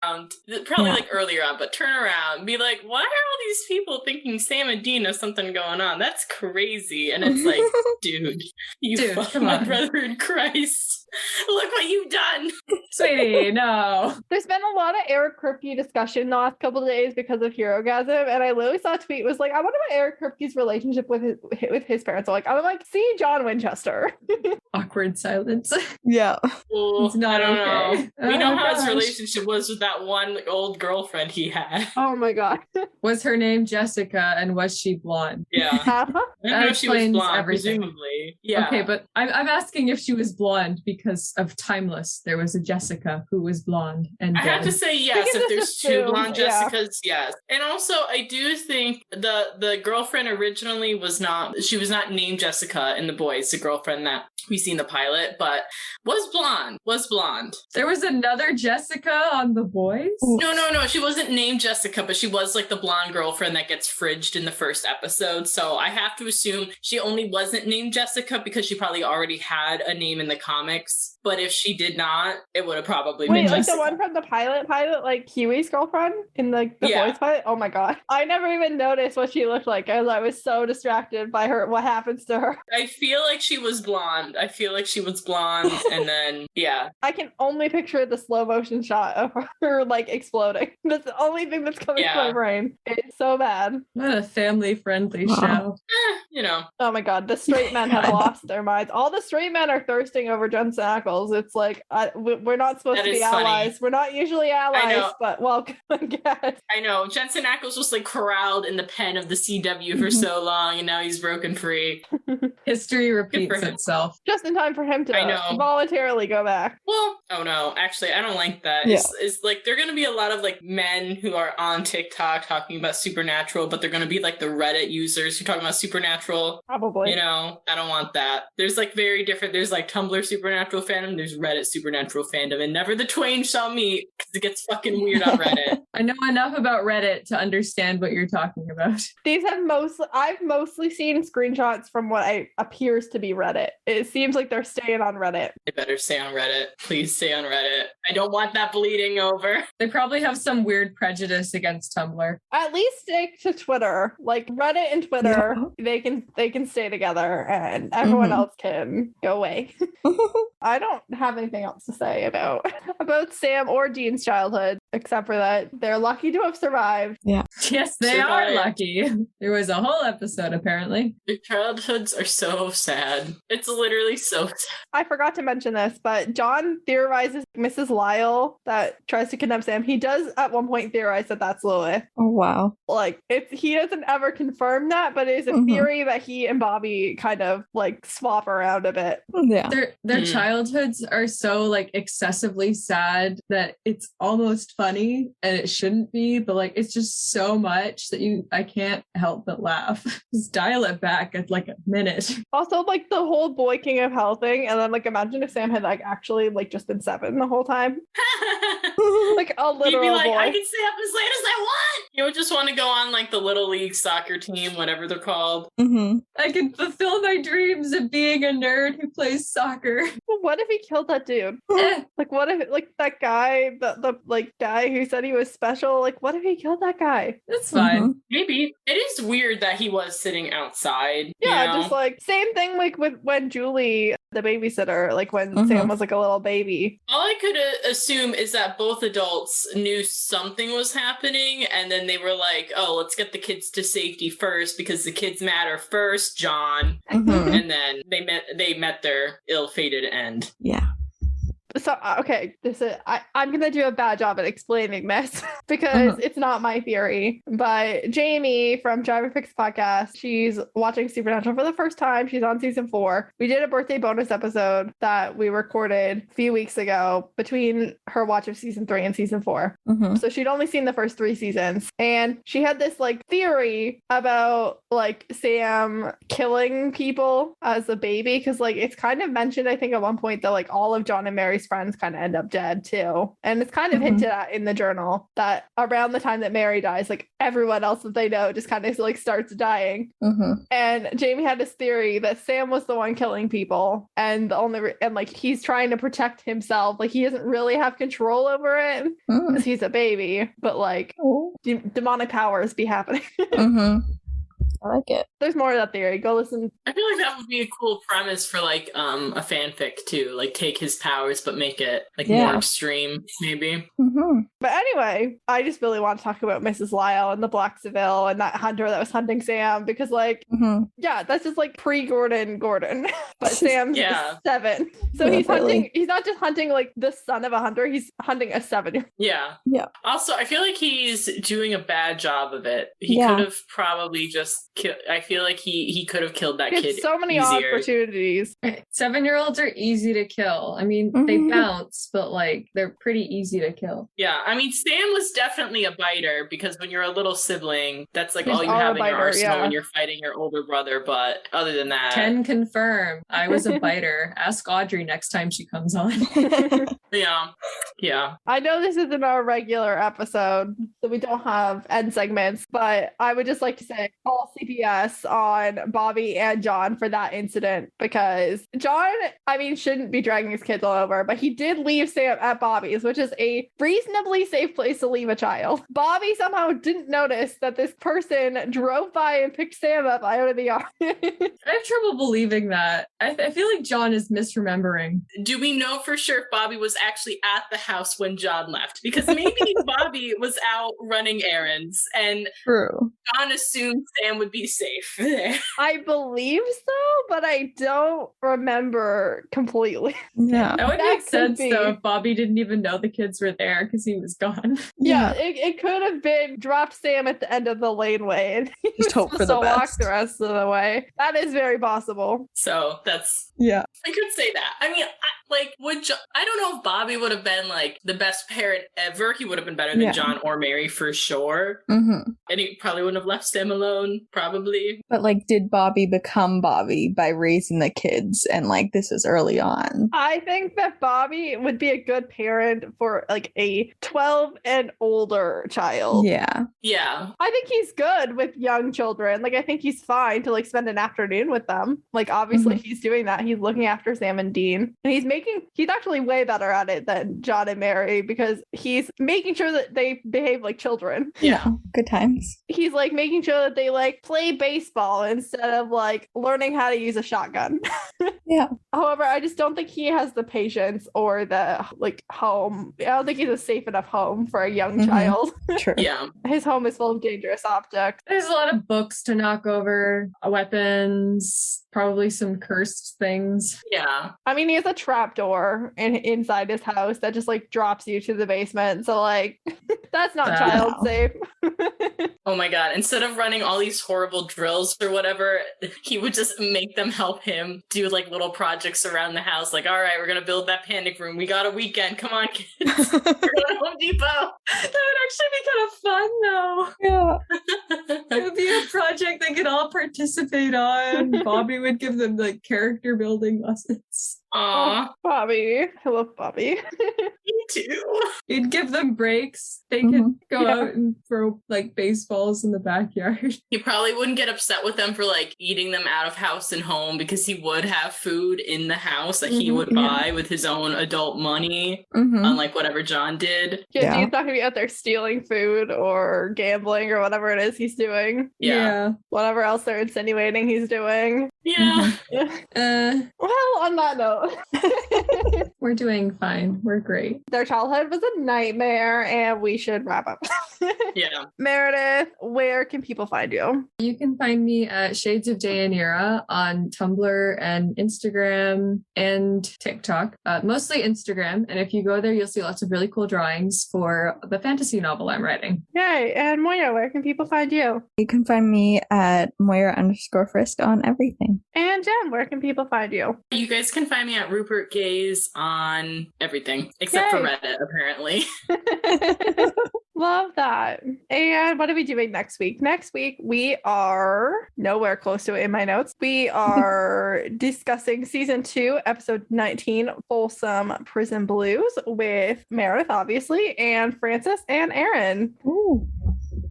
probably like earlier on, but turn around and be like, why are all these people thinking Sam and Dean have something going on? That's crazy. And it's like, dude, fuck my brother in Christ. Look what you've done. Sweetie, no. There's been a lot of Eric Kripke discussion the last couple of days because of Herogasm, and I literally saw a tweet was like, I wonder what Eric Kripke's relationship with his parents are like. I'm like, see John Winchester. Awkward silence. Yeah. Well, it's not okay. We know how his relationship was with that one old girlfriend he had. Oh my god. Was her name Jessica, and was she blonde? Yeah. I don't know if she was blonde, presumably. Yeah. Okay, but I'm asking if she was blonde because of Timeless. There was a Jessica who was blonde and I have to say yes. If there's two blonde Jessicas, yes. And also, I do think the girlfriend originally was not named Jessica in The Boys, the girlfriend that we see in the pilot, but was blonde. There was another Jessica on The Boys? No. She wasn't named Jessica, but she was like the blonde girlfriend that gets fridged in the first episode. So I have to assume she only wasn't named Jessica because she probably already had a name in the comics. But if she did not, it would have probably been like Jessica. The one from the pilot, like Huey's girlfriend in the Boys pilot? Oh my god. I never even noticed what she looked like as I was so distracted by what happens to her. I feel like she was blonde. And then, yeah. I can only picture the slow motion shot of her like exploding. That's the only thing that's coming to my brain. It's so bad. What a family-friendly show. Oh my god, the straight men have lost their minds. All the straight men are thirsting over Jensen Ackles. It's like, we're not supposed to be allies. We're not usually allies, but welcome, I guess. I know. Jensen Ackles was like corralled in the pen of the CW for so long, and now he's broken free. History repeats itself. Just in time for him to voluntarily go back. Well, oh no, actually, I don't like that. Yeah. It's like, there are going to be a lot of like men who are on TikTok talking about Supernatural, but they're going to be like the Reddit users who are talking about Supernatural. Probably. I don't want that. There's like very different, there's like Tumblr Supernatural fandom, there's Reddit Supernatural fandom, and never the twain shall meet because it gets fucking weird on Reddit. I know enough about Reddit to understand what you're talking about. I've mostly seen screenshots from what appears to be Reddit. It seems like they're staying on Reddit. They better stay on Reddit. Please stay on Reddit. I don't want that bleeding over. They probably have some weird prejudice against Tumblr. At least stick to Twitter. Like Reddit and Twitter, they can stay together and everyone else can go away. I don't have anything else to say about Sam or Dean's childhood, except for that they're lucky to have survived. Yeah. Yes, they are lucky. There was a whole episode, apparently. Their childhoods are so sad. It's literally so sad. I forgot to mention this, but John theorizes Mrs. Lyle that tries to kidnap Sam. He does at one point theorize that that's Lilith. Oh, wow. Like, he doesn't ever confirm that, but it is a theory that he and Bobby kind of like swap around a bit. Yeah. Their childhoods are so like excessively sad that it's almost funny, and it shouldn't be, but like it's just so much that I can't help but laugh. Just dial it back at like a minute. Also, like the whole Boy King of Hell thing, and then like imagine if Sam had like actually like just been 7 the whole time. Like a literal He'd be like, boy. I can stay up as late as I want. You would just want to go on like the Little League soccer team, whatever they're called. I can fulfill my dreams of being a nerd who plays soccer. Well, what if he killed that dude? Like, what if like that guy, the like guy who said he was special? Like, what if he killed that guy? That's fine. Maybe. It is weird that he was sitting outside. Yeah, just like same thing like with when Julie, the babysitter, like when Sam was like a little baby. All I could assume is that both adults knew something was happening, and then they were like, oh, let's get the kids to safety first because the kids matter first, John. And then they met their ill-fated end. Yeah. So, okay, I'm going to do a bad job at explaining this because it's not my theory, but Jamie from Driver Fix Podcast, she's watching Supernatural for the first time. She's on season 4. We did a birthday bonus episode that we recorded a few weeks ago between her watch of season 3 and season 4. So she'd only seen the first 3 seasons, and she had this like theory about like Sam killing people as a baby, because like it's kind of mentioned, I think, at one point that like all of John and Mary's friends kind of end up dead too. And it's kind of hinted at in the journal that around the time that Mary dies, like everyone else that they know just kind of like starts dying. And Jamie had this theory that Sam was the one killing people, and the only and like he's trying to protect himself. Like he doesn't really have control over it because he's a baby, but like demonic powers be happening. I like it. There's more to that theory. Go listen. I feel like that would be a cool premise for like a fanfic too. Like take his powers but make it like more extreme, maybe. But anyway, I just really want to talk about Mrs. Lyle and the Black Seville and that hunter that was hunting Sam because like that's just like pre-Gordon. But Sam's 7. So he's hunting, he's not just hunting like the son of a hunter, he's hunting a 7. Yeah. Also, I feel like he's doing a bad job of it. He could have probably just I feel like he could have killed that kid. So many easier. Opportunities. 7-year-olds are easy to kill. I mean, they bounce, but like they're pretty easy to kill. Yeah, I mean, Sam was definitely a biter because when you're a little sibling, that's like all you are have a in your biter, arsenal when you're fighting your older brother. But other than that, can confirm I was a biter. Ask Audrey next time she comes on. Yeah. I know this isn't our regular episode, so we don't have end segments, but I would just like to say call CPS on Bobby and John for that incident because John, I mean, shouldn't be dragging his kids all over, but he did leave Sam at Bobby's, which is a reasonably safe place to leave a child. Bobby somehow didn't notice that this person drove by and picked Sam up out of the yard. I have trouble believing that. I feel like John is misremembering. Do we know for sure if Bobby was actually at the house when John left? Because maybe Bobby was out running errands and John assumed Sam would be safe there. I believe so, but I don't remember completely. Yeah. That would make sense though if Bobby didn't even know the kids were there because he was gone. Yeah, it could have been dropped Sam at the end of the laneway and he just hope for the best. Walk the rest of the way. That is very possible. So that's I could say that. I mean, I don't know if Bobby would have been like the best parent ever. He would have been better than John or Mary for sure. And he probably wouldn't have left Sam alone, probably. But like, did Bobby become Bobby by raising the kids? And like, this is early on. I think that Bobby would be a good parent for like a 12 and older child. Yeah. I think he's good with young children. Like, I think he's fine to like spend an afternoon with them. Like, obviously he's doing that. He's looking after Sam and Dean. And he's actually way better at it than John and Mary because he's making sure that they behave like children. Yeah. Good times. He's like making sure that they like play baseball instead of like learning how to use a shotgun. However, I just don't think he has the patience or the like home. I don't think he's a safe enough home for a young child. True. Yeah. His home is full of dangerous objects. There's a lot of books to knock over, weapons, probably some cursed things. Yeah. I mean, he has a trapdoor inside his house that just like drops you to the basement. So like, that's not child safe. Oh my God. Instead of running all these horrible drills or whatever, he would just make them help him do like little projects around the house. Like, all right, we're going to build that panic room. We got a weekend. Come on, kids. We're going to Home Depot. That would actually be kind of fun though. Yeah. It would be a project they could all participate on. Bobby would give them like character building lessons. Aww. Oh, Bobby. I love Bobby. Me too. He'd give them breaks. They could go out and throw like baseballs in the backyard. He probably wouldn't get upset with them for like eating them out of house and home because he would have food in the house that he would buy with his own adult money, unlike whatever John did. Yeah, he's not gonna be out there stealing food or gambling or whatever it is he's doing. Yeah. Whatever else they're insinuating he's doing. Yeah. Well, on that note, we're doing fine. We're great. Their childhood was a nightmare, and we should wrap up. Yeah. Meredith, where can people find you? You can find me at Shades of Dayanira on Tumblr and Instagram and TikTok. Mostly Instagram. And if you go there, you'll see lots of really cool drawings for the fantasy novel I'm writing. Yay. And Moira, where can people find you? You can find me at Moira_Frisk on everything. And Jenn, where can people find you? You guys can find me at rupertgayes on everything, except for Reddit, apparently. Love that. And what are we doing next week? Next week, we are nowhere close to it in my notes. We are discussing season 2, episode 19, Folsom Prison Blues, with Meredith, obviously, and Francis and Aaron. Ooh.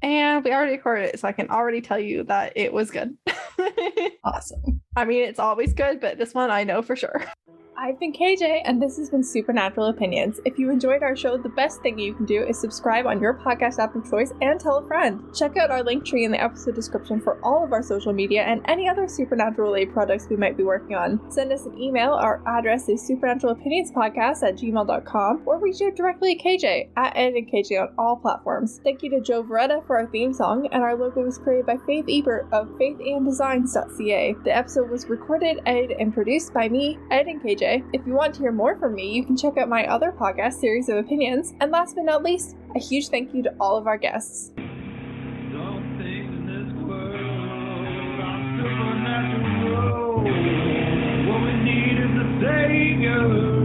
And we already recorded it, so I can already tell you that it was good. Awesome. I mean, it's always good, but this one I know for sure. I've been KJ, and this has been Supernatural Opinions. If you enjoyed our show, the best thing you can do is subscribe on your podcast app of choice and tell a friend. Check out our link tree in the episode description for all of our social media and any other Supernatural-related projects we might be working on. Send us an email. Our address is supernaturalopinionspodcast@gmail.com, or reach out directly at KJ, at @editedKJ on all platforms. Thank you to Joe Veretta for our theme song, and our logo was created by Faith Ebert of faithanddesigns.ca. The episode was recorded, edited, and produced by me, Ed and KJ. If you want to hear more from me, you can check out my other podcast, Series of Opinions. And last but not least, a huge thank you to all of our guests. Some things in this world are supernatural. What we need is a savior.